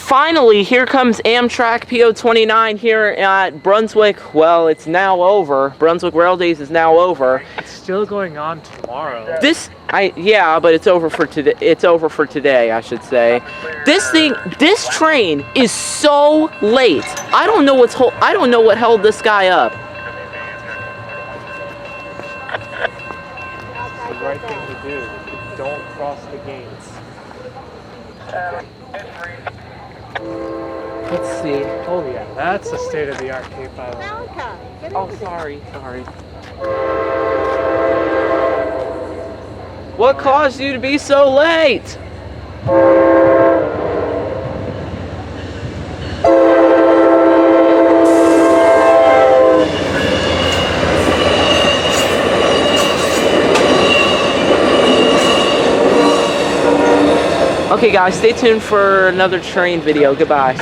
Finally, here comes Amtrak P029 here at Brunswick. Well, it's now over. Brunswick Rail Days is now over. It's still going on tomorrow. Yeah, but it's over for today. It's over for today, I should say. This train is so late. I don't know what held this guy up. It's the right thing to do. Don't cross the gates. Let's see. Oh yeah, that's a state-of-the-art K509. Oh, sorry. What caused you to be so late? Okay guys, stay tuned for another train video. Goodbye.